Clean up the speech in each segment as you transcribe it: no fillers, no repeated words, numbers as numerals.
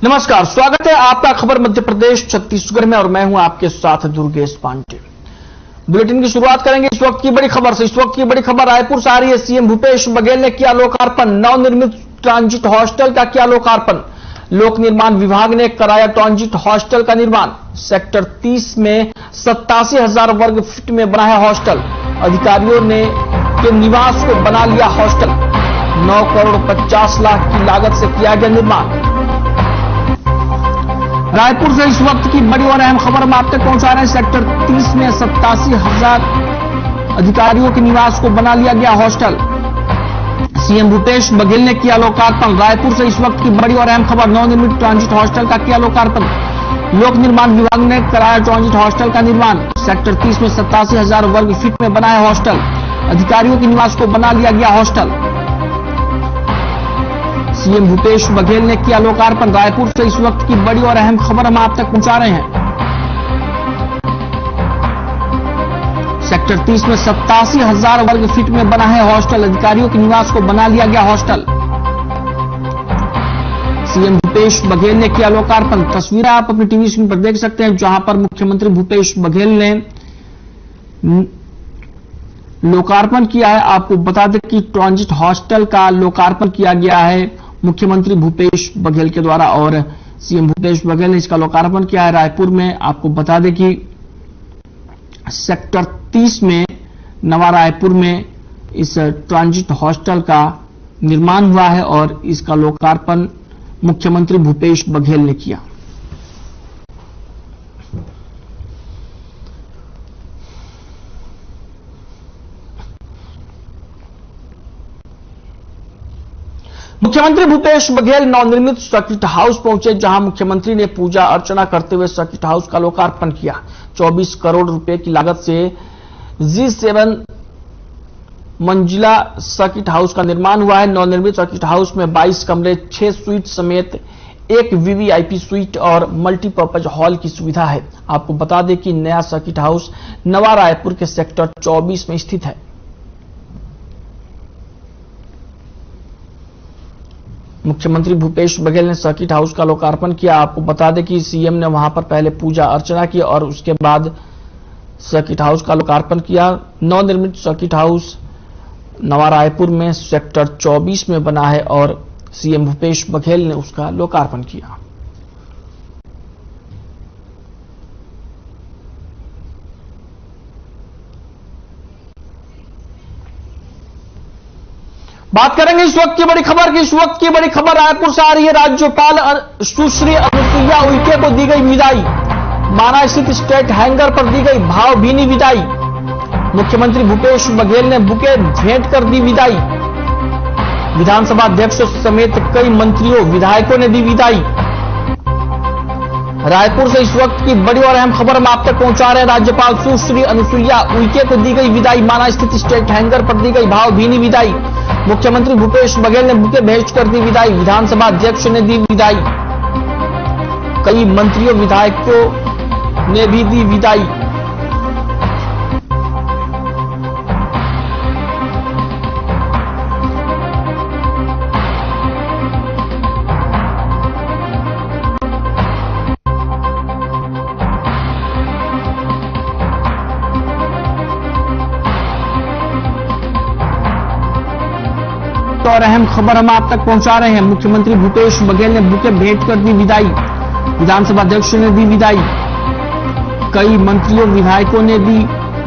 नमस्कार, स्वागत है आपका खबर मध्य प्रदेश छत्तीसगढ़ में और मैं हूं आपके साथ दुर्गेश पांडे। बुलेटिन की शुरुआत करेंगे इस वक्त की बड़ी खबर से। इस वक्त की बड़ी खबर रायपुर से आ रही है। सीएम भूपेश बघेल ने किया लोकार्पण, नवनिर्मित ट्रांजिट हॉस्टल का किया लोकार्पण। लोक निर्माण विभाग ने कराया ट्रांजिट हॉस्टल का निर्माण। सेक्टर 30 में 87,000 वर्ग फीट में बना है हॉस्टल। अधिकारियों ने के निवास को बना लिया हॉस्टल। 9 करोड़ 50 लाख की लागत से किया गया निर्माण। रायपुर से इस वक्त की बड़ी और अहम खबर हम आप तक पहुंचा रहे हैं। सेक्टर 30 में 87,000 अधिकारियों के निवास को बना लिया गया हॉस्टल। सीएम भूपेश बघेल ने किया लोकार्पण। रायपुर से इस वक्त की बड़ी और अहम खबर, नवनिर्मित ट्रांजिट हॉस्टल का किया लोकार्पण। लोक निर्माण विभाग ने कराया ट्रांजिट हॉस्टल का निर्माण। सेक्टर 30 में 87,000 वर्ग फीट में बना है हॉस्टल। अधिकारियों के निवास को बना लिया गया हॉस्टल। सीएम भूपेश बघेल ने किया लोकार्पण। रायपुर से इस वक्त की बड़ी और अहम खबर हम आप तक पहुंचा रहे हैं। सेक्टर 30 में 87,000 वर्ग फीट में बना है हॉस्टल। अधिकारियों के निवास को बना लिया गया हॉस्टल। सीएम भूपेश बघेल ने किया लोकार्पण। तस्वीरें आप अपनी टीवी स्क्रीन पर देख सकते हैं, जहां पर मुख्यमंत्री भूपेश बघेल ने लोकार्पण किया है। आपको बता दें कि ट्रांजिट हॉस्टल का लोकार्पण किया गया है मुख्यमंत्री भूपेश बघेल के द्वारा और सीएम भूपेश बघेल ने इसका लोकार्पण किया है रायपुर में। आपको बता दें कि सेक्टर 30 में नवा रायपुर में इस ट्रांजिट हॉस्टल का निर्माण हुआ है और इसका लोकार्पण मुख्यमंत्री भूपेश बघेल ने किया। मुख्यमंत्री भूपेश बघेल नवनिर्मित सर्किट हाउस पहुंचे, जहां मुख्यमंत्री ने पूजा अर्चना करते हुए सर्किट हाउस का लोकार्पण किया। 24 करोड़ रुपए की लागत से G7 मंजिला सर्किट हाउस का निर्माण हुआ है। नवनिर्मित सर्किट हाउस में 22 कमरे, 6 स्वीट समेत एक वीवीआईपी स्वीट और मल्टीपर्पज हॉल की सुविधा है। आपको बता दें कि नया सर्किट हाउस नवा रायपुर के सेक्टर 24 में स्थित है। मुख्यमंत्री भूपेश बघेल ने सर्किट हाउस का लोकार्पण किया। आपको बता दें कि सीएम ने वहां पर पहले पूजा अर्चना की और उसके बाद सर्किट हाउस का लोकार्पण किया। नवनिर्मित सर्किट हाउस नवा रायपुर में सेक्टर 24 में बना है और सीएम भूपेश बघेल ने उसका लोकार्पण किया। बात करेंगे इस वक्त की बड़ी खबर की। इस वक्त की बड़ी खबर रायपुर से आ रही है। राज्यपाल सुश्री अनुसुईया उइके को दी गई विदाई। माना स्थित स्टेट हैंगर पर दी गई भावभीनी विदाई। मुख्यमंत्री भूपेश बघेल ने बुके भेंट कर दी विदाई। विधानसभा अध्यक्ष समेत कई मंत्रियों विधायकों ने दी विदाई। रायपुर से इस वक्त की बड़ी और अहम खबर हम आप तक पहुंचा रहे हैं। राज्यपाल सुश्री अनुसुईया उइके को दी गई विदाई। माना स्थित स्टेट हैंगर पर दी गई भावभीनी विदाई। मुख्यमंत्री भूपेश बघेल ने बुके भेज कर दी विदाई। विधानसभा अध्यक्ष ने दी विदाई। कई मंत्रियों विधायकों ने भी दी विदाई। और अहम खबर हम आप तक पहुंचा रहे हैं। मुख्यमंत्री भूपेश बघेल ने बुके भेंट कर दी विदाई। विधानसभा अध्यक्ष ने दी विदाई। कई मंत्रियों विधायकों ने दी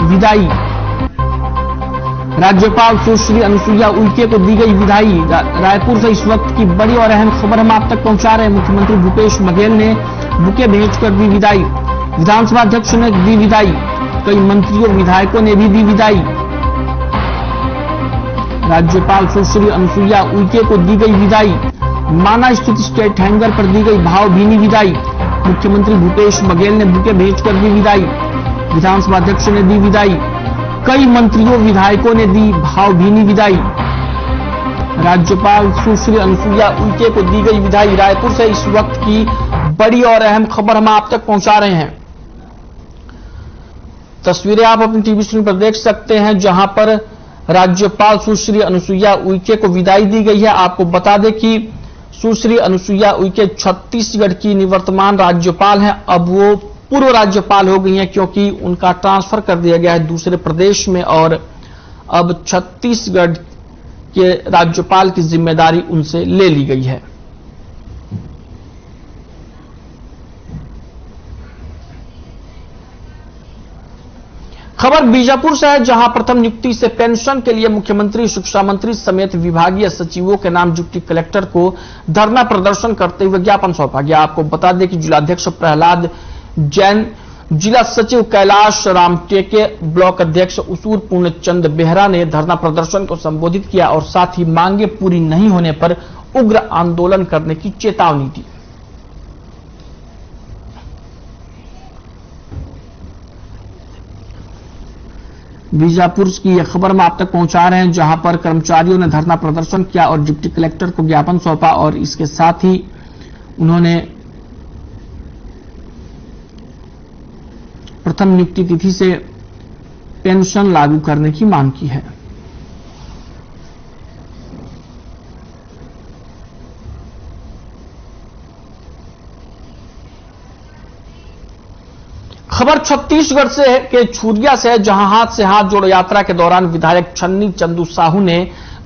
विदाई। राज्यपाल सुश्री अनुसुईया उइके को दी गई विदाई। रायपुर से इस वक्त की बड़ी और अहम खबर हम आप तक पहुंचा रहे हैं। मुख्यमंत्री भूपेश बघेल ने बुके भेंट कर दी विदाई। विधानसभा अध्यक्ष ने दी विदाई। कई मंत्रियों विधायकों ने भी दी विदाई। राज्यपाल सुश्री अनुसुईया उइके को दी गई विदाई। माना स्थित स्टेट हैंगर पर दी गई भावभीनी विदाई। मुख्यमंत्री भूपेश बघेल ने बुके भेज कर दी विदाई। विधानसभा अध्यक्ष ने दी विदाई। कई मंत्रियों विधायकों ने दी भावभीनी विदाई। राज्यपाल सुश्री अनुसुईया उइके को दी गई विदाई। रायपुर से इस वक्त की बड़ी और अहम खबर हम आप तक पहुंचा रहे हैं। तस्वीरें आप अपनी टीवी स्क्रीन पर देख सकते हैं, जहां पर राज्यपाल सुश्री अनुसुईया उइके को विदाई दी गई है। आपको बता दें कि सुश्री अनुसुईया उइके छत्तीसगढ़ की निवर्तमान राज्यपाल हैं। अब वो पूर्व राज्यपाल हो गई हैं क्योंकि उनका ट्रांसफर कर दिया गया है दूसरे प्रदेश में और अब छत्तीसगढ़ के राज्यपाल की जिम्मेदारी उनसे ले ली गई है। खबर बीजापुर से है, जहां प्रथम नियुक्ति से पेंशन के लिए मुख्यमंत्री, शिक्षा मंत्री समेत विभागीय सचिवों के नाम डिप्टी कलेक्टर को धरना प्रदर्शन करते हुए ज्ञापन सौंपा गया। आपको बता दें कि जिलाध्यक्ष प्रहलाद जैन, जिला सचिव कैलाश राम टेके, ब्लॉक अध्यक्ष उसूर पूर्णचंद बेहरा ने धरना प्रदर्शन को संबोधित किया और साथ ही मांगे पूरी नहीं होने पर उग्र आंदोलन करने की चेतावनी दी। बीजापुर की यह खबर हम आप तक पहुंचा रहे हैं, जहां पर कर्मचारियों ने धरना प्रदर्शन किया और डिप्टी कलेक्टर को ज्ञापन सौंपा और इसके साथ ही उन्होंने प्रथम नियुक्ति तिथि से पेंशन लागू करने की मांग की है। खबर छत्तीसगढ़ से के छुरिया से है, जहां हाथ से हाथ जोड़ो यात्रा के दौरान विधायक छन्नी चंदू साहू ने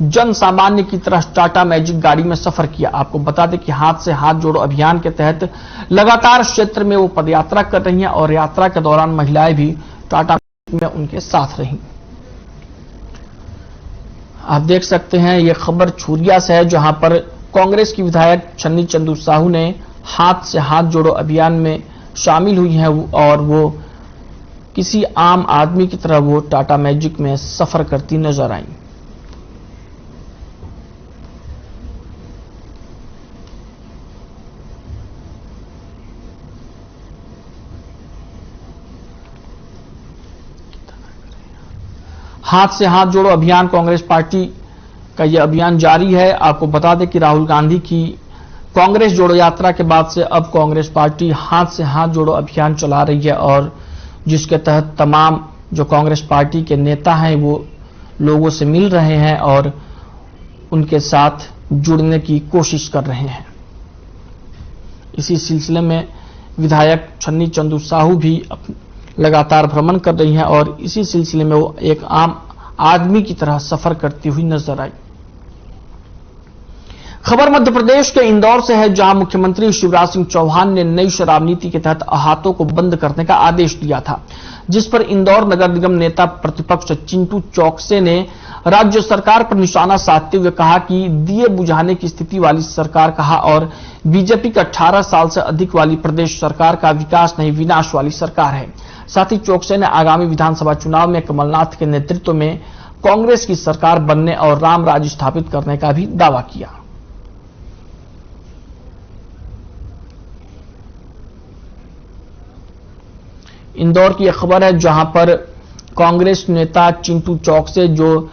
जन सामान्य की तरह टाटा मैजिक गाड़ी में सफर किया। आपको बता दें कि हाथ से हाथ जोड़ो अभियान के तहत लगातार क्षेत्र में वो पदयात्रा कर रही हैं और यात्रा के दौरान महिलाएं भी टाटा मैजिक में उनके साथ रहीं। आप देख सकते हैं ये खबर छुरिया से है, जहां पर कांग्रेस की विधायक छन्नी चंदू साहू ने हाथ से हाथ जोड़ो अभियान में शामिल हुई हैं और वो किसी आम आदमी की तरह वो टाटा मैजिक में सफर करती नजर आई। हाथ से हाथ जोड़ो अभियान, कांग्रेस पार्टी का यह अभियान जारी है। आपको बता दें कि राहुल गांधी की कांग्रेस जोड़ो यात्रा के बाद से अब कांग्रेस पार्टी हाथ से हाथ जोड़ो अभियान चला रही है और जिसके तहत तमाम जो कांग्रेस पार्टी के नेता हैं वो लोगों से मिल रहे हैं और उनके साथ जुड़ने की कोशिश कर रहे हैं। इसी सिलसिले में विधायक छन्नी चंदू साहू भी लगातार भ्रमण कर रही हैं और इसी सिलसिले में वो एक आम आदमी की तरह सफर करती हुई नजर आई। खबर मध्य प्रदेश के इंदौर से है, जहां मुख्यमंत्री शिवराज सिंह चौहान ने नई शराब नीति के तहत अहातों को बंद करने का आदेश दिया था, जिस पर इंदौर नगर निगम नेता प्रतिपक्ष चिंटू चौकसे ने राज्य सरकार पर निशाना साधते हुए कहा कि दिए बुझाने की स्थिति वाली सरकार कहा और बीजेपी का 18 साल से अधिक वाली प्रदेश सरकार का विकास नहीं विनाश वाली सरकार है। साथ ही चौकसे ने आगामी विधानसभा चुनाव में कमलनाथ के नेतृत्व में कांग्रेस की सरकार बनने और राम राज्य स्थापित करने का भी दावा किया। इंदौर की यह खबर है, जहां पर कांग्रेस नेता चिंटू चौकसे जो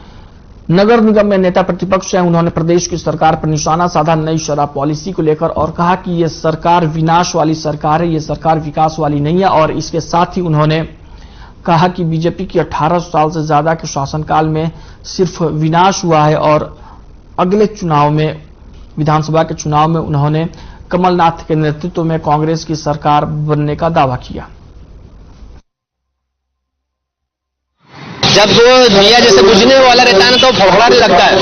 नगर निगम में नेता प्रतिपक्ष हैं, उन्होंने प्रदेश की सरकार पर निशाना साधा नई शराब पॉलिसी को लेकर और कहा कि यह सरकार विनाश वाली सरकार है, यह सरकार विकास वाली नहीं है। और इसके साथ ही उन्होंने कहा कि बीजेपी की 18 साल से ज्यादा के शासनकाल में सिर्फ विनाश हुआ है और अगले चुनाव में, विधानसभा के चुनाव में उन्होंने कमलनाथ के नेतृत्व में कांग्रेस की सरकार बनने का दावा किया। जब वो दिया जैसे बुझने वाला रहता है ना तो फड़फड़ाने लगता है,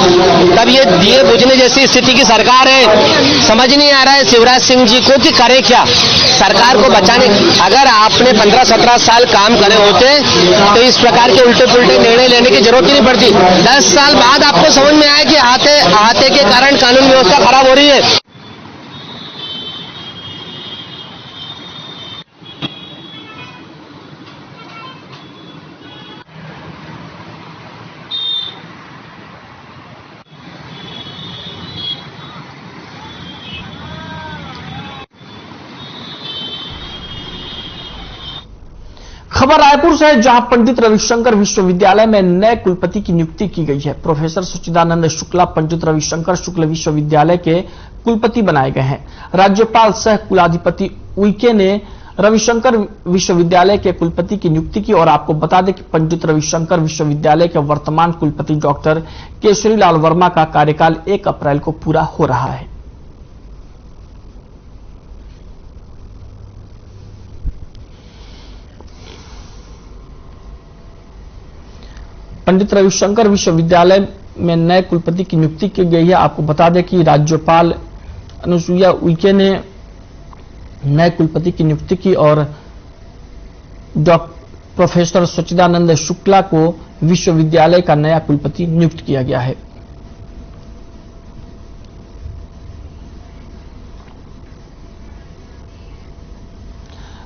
तब ये दिए बुझने जैसी स्थिति की सरकार है। समझ नहीं आ रहा है शिवराज सिंह जी को कि करे क्या सरकार को बचाने। अगर आपने 15-17 साल काम करे होते तो इस प्रकार के उल्टे पुल्टे निर्णय लेने की जरूरत ही नहीं पड़ती। 10 साल बाद आपको समझ में आया कि आते के कारण कानून व्यवस्था खराब हो रही है। खबर रायपुर से है, जहां पंडित रविशंकर विश्वविद्यालय में नए कुलपति की नियुक्ति की गई है। प्रोफेसर सच्चिदानंद शुक्ला पंडित रविशंकर शुक्ल विश्वविद्यालय के कुलपति बनाए गए हैं। राज्यपाल सह कुलाधिपति उइके ने रविशंकर विश्वविद्यालय के कुलपति की नियुक्ति की और आपको बता दें कि पंडित रविशंकर विश्वविद्यालय के वर्तमान कुलपति डॉक्टर केशरी लाल वर्मा का कार्यकाल 1 अप्रैल को पूरा हो रहा है। पंडित रविशंकर विश्वविद्यालय में नए कुलपति की नियुक्ति की गई है। आपको बता दें कि राज्यपाल अनुसुईया उइके ने नए कुलपति की नियुक्ति की और प्रोफेसर सच्चिदानंद शुक्ला को विश्वविद्यालय का नया कुलपति नियुक्त किया गया है।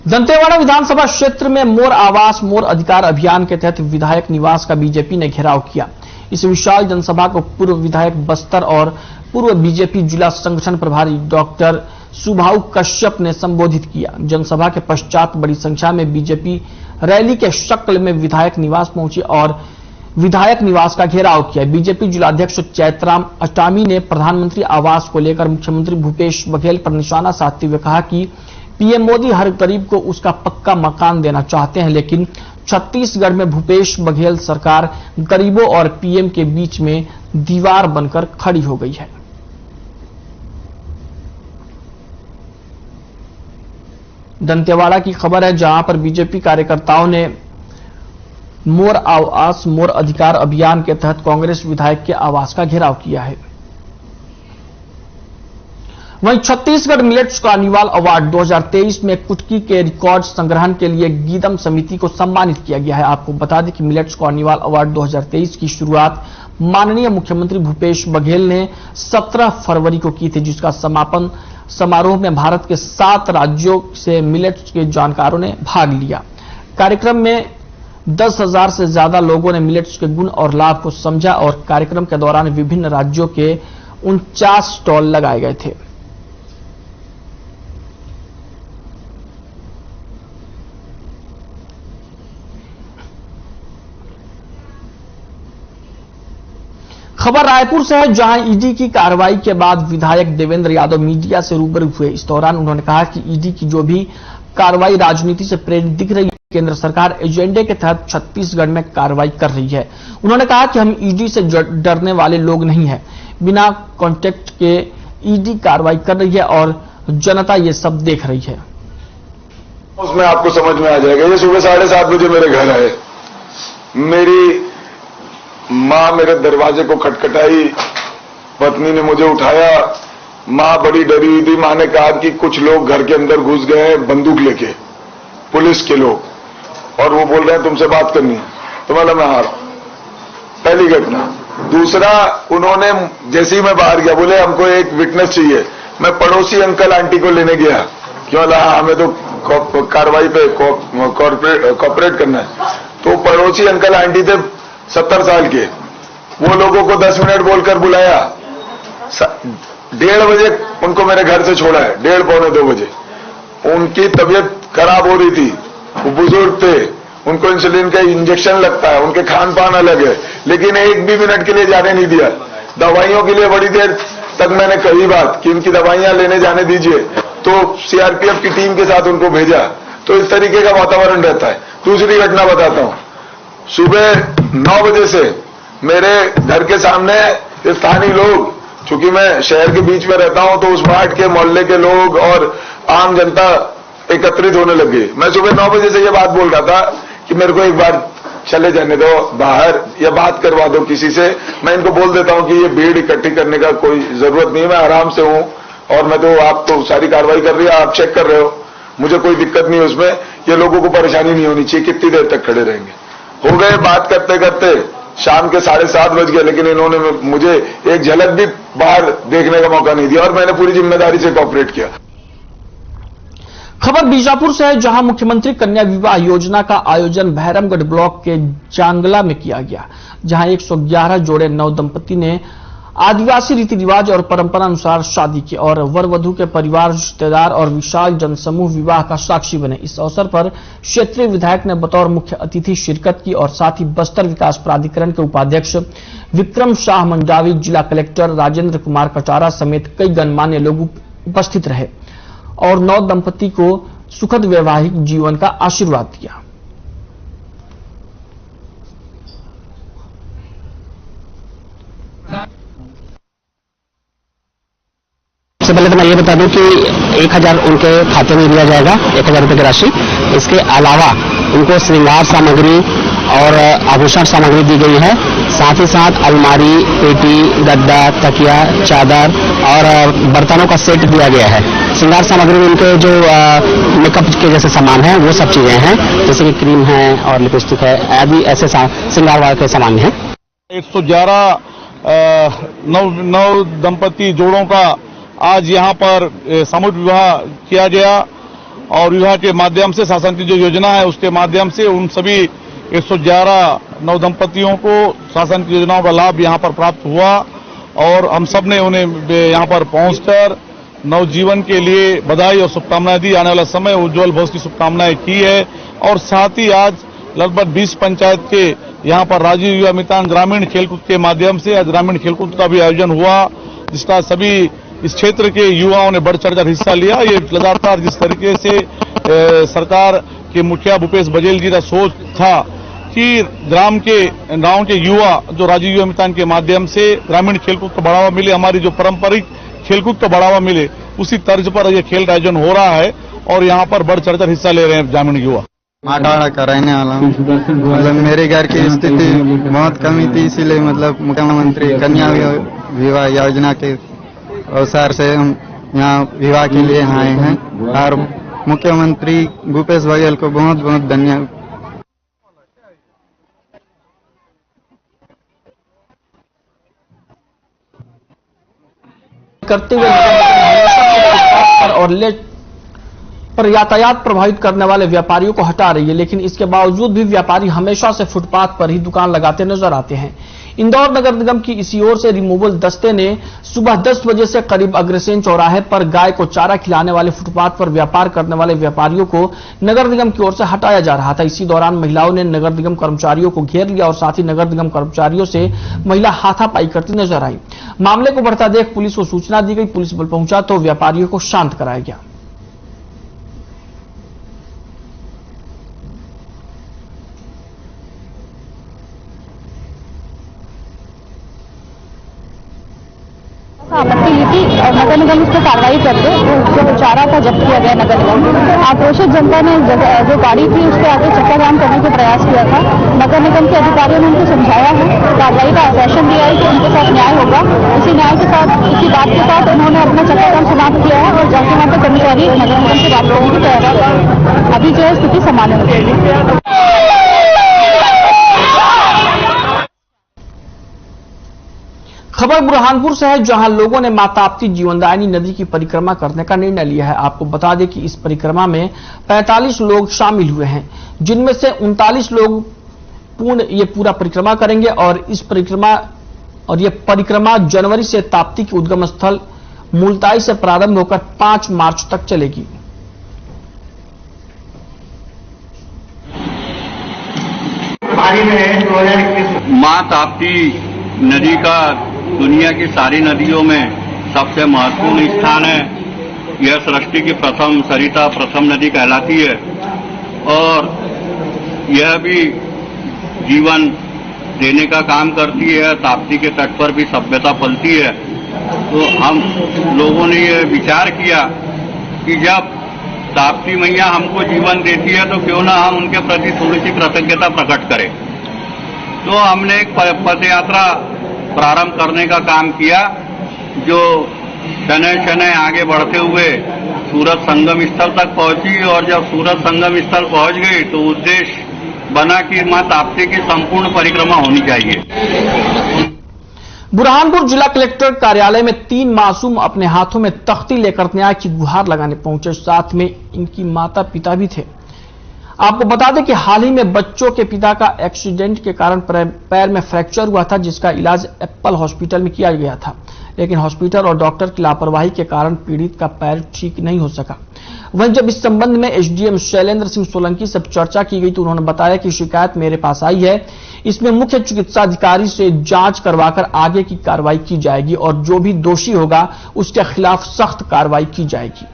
दंतेवाड़ा विधानसभा क्षेत्र में मोर आवास मोर अधिकार अभियान के तहत विधायक निवास का बीजेपी ने घेराव किया। इस विशाल जनसभा को पूर्व विधायक बस्तर और पूर्व बीजेपी जिला संगठन प्रभारी डॉक्टर सुभाऊ कश्यप ने संबोधित किया। जनसभा के पश्चात बड़ी संख्या में बीजेपी रैली के शक्ल में विधायक निवास पहुंची और विधायक निवास का घेराव किया। बीजेपी जिलाध्यक्ष चैतराम अटामी ने प्रधानमंत्री आवास को लेकर मुख्यमंत्री भूपेश बघेल पर निशाना साधते हुए कहा कि पीएम मोदी हर गरीब को उसका पक्का मकान देना चाहते हैं, लेकिन छत्तीसगढ़ में भूपेश बघेल सरकार गरीबों और पीएम के बीच में दीवार बनकर खड़ी हो गई है। दंतेवाड़ा की खबर है, जहां पर बीजेपी कार्यकर्ताओं ने मोर आवास मोर अधिकार अभियान के तहत कांग्रेस विधायक के आवास का घेराव किया है। वहीं छत्तीसगढ़ मिलेट्स कार्निवाल अवार्ड 2023 में कुटकी के रिकॉर्ड संग्रहण के लिए गीदम समिति को सम्मानित किया गया है। आपको बता दें कि मिलेट्स कार्निवाल अवार्ड 2023 की शुरुआत माननीय मुख्यमंत्री भूपेश बघेल ने 17 फरवरी को की थी, जिसका समापन समारोह में भारत के 7 राज्यों से मिलेट्स के जानकारों ने भाग लिया। कार्यक्रम में 10,000 से ज्यादा लोगों ने मिलेट्स के गुण और लाभ को समझा और कार्यक्रम के दौरान विभिन्न राज्यों के 49 स्टॉल लगाए गए थे। खबर रायपुर से है, जहां ईडी की कार्रवाई के बाद विधायक देवेंद्र यादव मीडिया से रूबरू हुए। इस दौरान उन्होंने कहा कि ईडी की जो भी कार्रवाई राजनीति से प्रेरित दिख रही है, केंद्र सरकार एजेंडे के तहत छत्तीसगढ़ में कार्रवाई कर रही है। उन्होंने कहा कि हम ईडी से डरने वाले लोग नहीं हैं, बिना कॉन्टेक्ट के ईडी कार्रवाई कर रही है और जनता ये सब देख रही है। उसमें आपको समझ में आ जाएगा। ये सुबह 7:30 बजे मेरे घर आए, मेरी मां मेरे दरवाजे को खटखटाई, पत्नी ने मुझे उठाया। मां बड़ी डरी हुई थी। मां ने कहा कि कुछ लोग घर के अंदर घुस गए हैं बंदूक लेके, पुलिस के लोग, और वो बोल रहे हैं तुमसे बात करनी है। तो मैं आ रहा हूं। पहली घटना। दूसरा, उन्होंने जैसे ही मैं बाहर गया बोले हमको एक विटनेस चाहिए। मैं पड़ोसी अंकल आंटी को लेने गया, क्यों बोला हमें तो कार्रवाई पे कॉपरेट करना है। तो पड़ोसी अंकल आंटी थे 70 साल के, वो लोगों को 10 मिनट बोलकर बुलाया। 1:30 बजे उनको मेरे घर से छोड़ा है, 1:30 पौने 2 बजे। उनकी तबीयत खराब हो रही थी, वो बुजुर्ग थे, उनको इंसुलिन का इंजेक्शन लगता है, उनके खान पान अलग है, लेकिन एक भी मिनट के लिए जाने नहीं दिया। दवाइयों के लिए बड़ी देर तक मैंने कही बात कि इनकी दवाइयां लेने जाने दीजिए, तो सीआरपीएफ की टीम के साथ उनको भेजा। तो इस तरीके का वातावरण रहता है। दूसरी घटना बताता हूं। सुबह 9 बजे से मेरे घर के सामने स्थानीय लोग, चूंकि मैं शहर के बीच में रहता हूं, तो उस वार्ड के मोहल्ले के लोग और आम जनता एकत्रित होने लगी। मैं सुबह 9 बजे से यह बात बोल रहा था कि मेरे को एक बार चले जाने दो बाहर, या बात करवा दो किसी से। मैं इनको बोल देता हूं कि ये भीड़ इकट्ठी करने का कोई जरूरत नहीं है, मैं आराम से हूं, और मैं तो आप तो सारी कार्रवाई कर रही है, आप चेक कर रहे हो, मुझे कोई दिक्कत नहीं है उसमें। ये लोगों को परेशानी नहीं होनी चाहिए। कितनी देर तक खड़े रहेंगे? हो गए बात करते करते शाम के 7:30 बज गए, लेकिन इन्होंने मुझे एक झलक भी बाहर देखने का मौका नहीं दिया, और मैंने पूरी जिम्मेदारी से कोऑपरेट किया। खबर बीजापुर से है, जहां मुख्यमंत्री कन्या विवाह योजना का आयोजन भैरमगढ़ ब्लॉक के जांगला में किया गया, जहां 111 जोड़े नव दंपति ने आदिवासी रीति रिवाज और परंपरा अनुसार शादी की और वर वधू के परिवार, रिश्तेदार और विशाल जनसमूह विवाह का साक्षी बने। इस अवसर पर क्षेत्रीय विधायक ने बतौर मुख्य अतिथि शिरकत की और साथ ही बस्तर विकास प्राधिकरण के उपाध्यक्ष विक्रम शाह मंडावी, जिला कलेक्टर राजेंद्र कुमार कटारा समेत कई गणमान्य लोग उपस्थित रहे और नव दंपति को सुखद वैवाहिक जीवन का आशीर्वाद दिया। सबसे पहले तो मैं ये बता दूं कि 1,000 उनके खाते में दिया जाएगा, 1,000 रुपए की राशि। इसके अलावा उनको श्रृंगार सामग्री और आभूषण सामग्री दी गई है। साथ ही साथ अलमारी, पेटी, गद्दा, तकिया, चादर और बर्तनों का सेट दिया गया है। श्रृंगार सामग्री में उनके जो मेकअप के जैसे सामान हैं वो सब चीजें हैं, जैसे कि क्रीम है और लिपस्टिक है आदि ऐसे श्रृंगार वाले के सामान हैं। 111 नव दंपति जोड़ों का आज यहाँ पर सामूहिक विवाह किया गया और विवाह के माध्यम से शासन की जो योजना है उसके माध्यम से उन सभी 111 नव दंपतियों को शासन की योजनाओं का लाभ यहाँ पर प्राप्त हुआ और हम सब ने उन्हें यहाँ पर पहुंचकर नवजीवन के लिए बधाई और शुभकामनाएं दी। आने वाला समय उज्जवल भविष्य की शुभकामनाएं की है और साथ ही आज लगभग 20 पंचायत के यहाँ पर राजीव युवा मितान ग्रामीण खेलकूद के माध्यम से आज ग्रामीण खेलकूद का भी आयोजन हुआ, जिसका सभी इस क्षेत्र के युवाओं ने बढ़ चढ़कर हिस्सा लिया। ये लगातार जिस तरीके से सरकार के मुखिया भूपेश बघेल जी का सोच था कि गांव के युवा जो राजीव युवा मितान के माध्यम से ग्रामीण खेलकूद को बढ़ावा मिले, हमारी जो पारंपरिक खेलकूद को बढ़ावा मिले, उसी तर्ज पर यह खेल का आयोजन हो रहा है और यहाँ पर बढ़ चढ़कर हिस्सा ले रहे हैं ग्रामीण युवा। माटाड़ा का रहने वाला हूँ। मतलब मेरे घर की स्थिति बहुत कमी थी, इसीलिए मतलब मुख्यमंत्री कन्या विवाह योजना के अवसर से हम यहाँ विवाह के लिए आए हैं और मुख्यमंत्री भूपेश बघेल को बहुत बहुत धन्यवाद करते हुए और पर यातायात प्रभावित करने वाले व्यापारियों को हटा रही है, लेकिन इसके बावजूद भी व्यापारी हमेशा से फुटपाथ पर ही दुकान लगाते नजर आते हैं। इंदौर नगर निगम की इसी ओर से रिमूवल दस्ते ने सुबह 10 बजे से करीब अग्रसेन चौराहे पर गाय को चारा खिलाने वाले फुटपाथ पर व्यापार करने वाले व्यापारियों को नगर निगम की ओर से हटाया जा रहा था। इसी दौरान महिलाओं ने नगर निगम कर्मचारियों को घेर लिया और साथ ही नगर निगम कर्मचारियों से महिला हाथापाई करती नजर आई। मामले को बढ़ता देख पुलिस को सूचना दी गई। पुलिस बल पहुंचा तो व्यापारियों को शांत कराया गया। आपत्ति ली थी और नगर निगम इस पर कार्रवाई करके जो चारा था जब्त किया गया नगर निगम। आक्रोशित जनता ने जो गाड़ी थी उसके आगे चक्का जाम करने का प्रयास किया था। नगर निगम के अधिकारियों ने उनको समझाया है, कार्रवाई का आश्वासन दिया है कि उनके साथ न्याय होगा। इसी न्याय के साथ, इसी बात के साथ उन्होंने अपना चक्का जाम समाप्त किया है और जाके वहां पर कर्मचारी नगर निगम से बात करने की तैयार है। अभी जो है स्थिति सामान्य हो गई। खबर बुरहानपुर से है, जहां लोगों ने माता ताप्ती जीवनदायिनी नदी की परिक्रमा करने का निर्णय लिया है। आपको बता दें कि इस परिक्रमा में 45 लोग शामिल हुए हैं, जिनमें से 39 लोग ये पूरा परिक्रमा करेंगे और ये परिक्रमा जनवरी से ताप्ती के उद्गम स्थल मुल्ताई से प्रारंभ होकर 5 मार्च तक चलेगी। मां ताप्ती नदी का दुनिया की सारी नदियों में सबसे महत्वपूर्ण स्थान है। यह सृष्टि की प्रथम सरिता, प्रथम नदी कहलाती है और यह भी जीवन देने का काम करती है। ताप्ती के तट पर भी सभ्यता पलती है। तो हम लोगों ने यह विचार किया कि जब ताप्ती मैया हमको जीवन देती है तो क्यों ना हम उनके प्रति थोड़ी सी कृतज्ञता प्रकट करें। तो हमने एक पद यात्रा प्रारंभ करने का काम किया, जो शनै शनै आगे बढ़ते हुए सूरज संगम स्थल तक पहुंची और जब सूरज संगम स्थल पहुंच गई तो उद्देश्य बना कि मां ताप्ती की संपूर्ण परिक्रमा होनी चाहिए। बुरहानपुर जिला कलेक्टर कार्यालय में 3 मासूम अपने हाथों में तख्ती लेकर न्याय की गुहार लगाने पहुंचे। साथ में इनकी माता पिता भी थे। आपको बता दें कि हाल ही में बच्चों के पिता का एक्सीडेंट के कारण पैर में फ्रैक्चर हुआ था, जिसका इलाज एप्पल हॉस्पिटल में किया गया था, लेकिन हॉस्पिटल और डॉक्टर की लापरवाही के कारण पीड़ित का पैर ठीक नहीं हो सका। वहीं जब इस संबंध में एसडीएम शैलेंद्र सिंह सोलंकी से चर्चा की गई तो उन्होंने बताया कि शिकायत मेरे पास आई है, इसमें मुख्य चिकित्सा अधिकारी से जांच करवाकर आगे की कार्रवाई की जाएगी और जो भी दोषी होगा उसके खिलाफ सख्त कार्रवाई की जाएगी।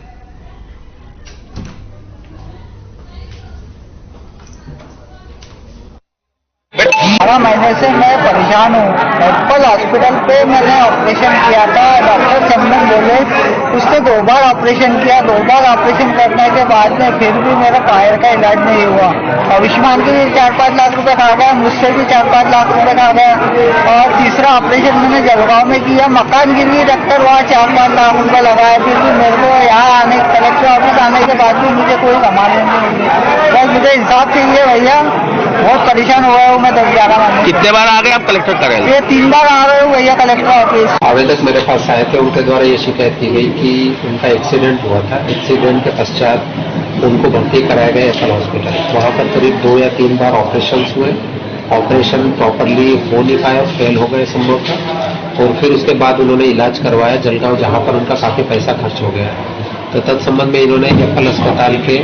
12 महीने होने से मैं परेशान हूँ। एप्पल हॉस्पिटल पे मैंने ऑपरेशन किया था, डॉक्टर चंदन बोले उससे 2 बार ऑपरेशन किया, 2 बार ऑपरेशन करने के बाद में फिर भी मेरा पैर का इलाज नहीं हुआ। आयुष्मान के 4-5 लाख रुपए खा गया, मुझसे भी 4-5 लाख रुपए खा गया। और तीसरा ऑपरेशन मैंने जलगांव में किया, मकान गिरवी डॉक्टर वहाँ 4-5 लाख रुपए लगाए, फिर भी मेरे को यहाँ आने कलेक्टर ऑफिस आने के बाद भी मुझे कोई समाधान नहीं मिली। बस मुझे इंसाफ चाहिए भैया, बहुत परेशान हो गया हूँ मैं 10-11 महीने। कितने बार आ गए आप कलेक्टर कार्यालय? ये 3 बार आ रहे हूँ भैया कलेक्टर ऑफिस। आवेदक मेरे पास आए थे, उनके द्वारा ये शिकायत की गई कि उनका एक्सीडेंट हुआ था। एक्सीडेंट के पश्चात उनको भर्ती कराया गया एप्पल हॉस्पिटल। वहाँ पर करीब 2 या 3 बार ऑपरेशन हुए। ऑपरेशन प्रॉपरली हो नहीं पाया, फेल हो गए संभवतः। और फिर उसके बाद उन्होंने इलाज करवाया जलगांव, जहाँ पर उनका काफी पैसा खर्च हो गया। तो तत्संबंध में इन्होंने एप्पल अस्पताल के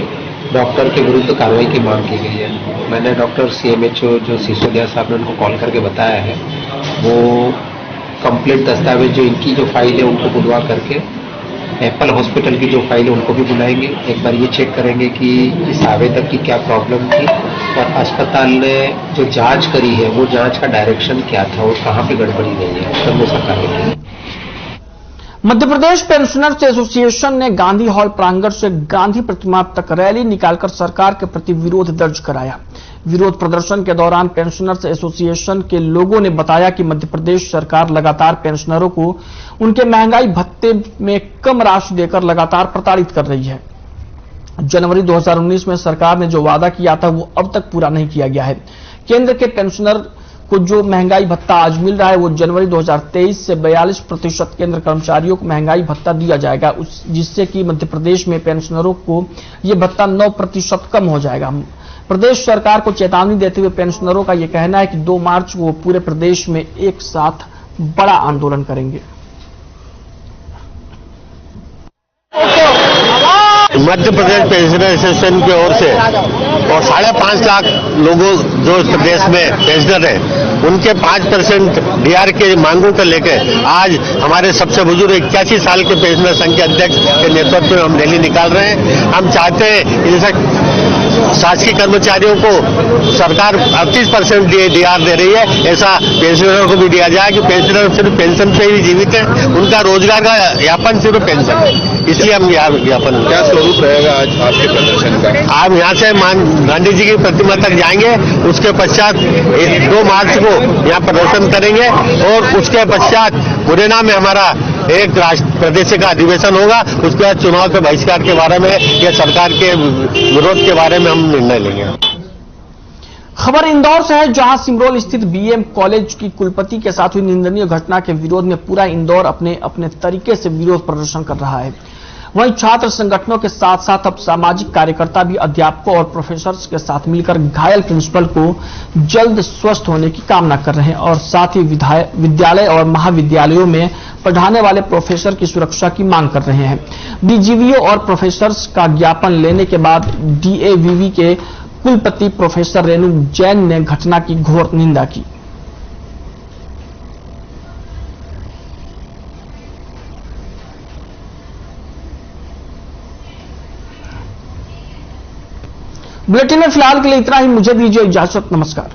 डॉक्टर के विरुद्ध कार्रवाई की मांग की गई है। मैंने डॉक्टर CMHO जो सिसोदिया साहब ने उनको कॉल करके बताया है, वो कंप्लीट दस्तावेज जो इनकी जो फाइल है उनको बुलवा करके एप्पल हॉस्पिटल की जो फाइल है उनको भी बुलाएंगे। एक बार ये चेक करेंगे कि इस आवेदक की क्या प्रॉब्लम थी और अस्पताल ने जो जांच करी है वो जांच का डायरेक्शन क्या था और कहाँ पे गड़बड़ी गई है, तब वो सरकार की। मध्य प्रदेश पेंशनर्स एसोसिएशन ने गांधी हॉल प्रांगण से गांधी प्रतिमा तक रैली निकालकर सरकार के प्रति विरोध दर्ज कराया। विरोध प्रदर्शन के दौरान पेंशनर्स एसोसिएशन के लोगों ने बताया कि मध्य प्रदेश सरकार लगातार पेंशनरों को उनके महंगाई भत्ते में कम राशि देकर लगातार प्रताड़ित कर रही है। जनवरी 2019 में सरकार ने जो वादा किया था वो अब तक पूरा नहीं किया गया है। केंद्र के पेंशनर को जो महंगाई भत्ता आज मिल रहा है वो जनवरी 2023 से 42% केंद्र कर्मचारियों को महंगाई भत्ता दिया जाएगा, जिससे कि मध्य प्रदेश में पेंशनरों को ये भत्ता 9% कम हो जाएगा। प्रदेश सरकार को चेतावनी देते हुए पेंशनरों का यह कहना है कि 2 मार्च को वो पूरे प्रदेश में एक साथ बड़ा आंदोलन करेंगे। मध्य प्रदेश पेंशनर एसोसिएशन की ओर से और 5.5 लाख लोगों जो इस प्रदेश में पेंशनर हैं उनके 5% डीआर के मांगों को लेकर आज हमारे सबसे बुजुर्ग 81 साल के पेंशनर संघ के अध्यक्ष के नेतृत्व में हम रैली निकाल रहे हैं। हम चाहते हैं जैसे शासकीय कर्मचारियों को सरकार 38% डीआर दे रही है, ऐसा पेंशनरों को भी दिया जाए कि पेंशनर सिर्फ पेंशन से ही जीवित है, उनका रोजगार का यापन सिर्फ पेंशन है। इसलिए हम यहाँ ज्ञापन। क्या स्वरूप रहेगा आज आपके प्रदर्शन का? आप यहाँ से गांधी जी की प्रतिमा तक जाएंगे, उसके पश्चात 2 मार्च को यहाँ प्रदर्शन करेंगे और उसके पश्चात मुरैना में हमारा एक प्रदेश का अधिवेशन होगा। उसके बाद चुनाव के बहिष्कार के बारे में या सरकार के विरोध के बारे में हम निर्णय लेंगे। खबर इंदौर से है, जहां सिमरोल स्थित बीएम कॉलेज की कुलपति के साथ हुई निंदनीय घटना के विरोध में पूरा इंदौर अपने अपने तरीके से विरोध प्रदर्शन कर रहा है। वहीं छात्र संगठनों के साथ साथ अब सामाजिक कार्यकर्ता भी अध्यापकों और प्रोफेसर्स के साथ मिलकर घायल प्रिंसिपल को जल्द स्वस्थ होने की कामना कर रहे हैं और साथ ही विद्यालय और महाविद्यालयों में पढ़ाने वाले प्रोफेसर की सुरक्षा की मांग कर रहे हैं। बीजीवीओ और प्रोफेसर्स का ज्ञापन लेने के बाद डीएवीवी के कुलपति प्रोफेसर रेणु जैन ने घटना की घोर निंदा की। बुलेटिन में फिलहाल के लिए इतना ही। मुझे दीजिए इजाजत। नमस्कार।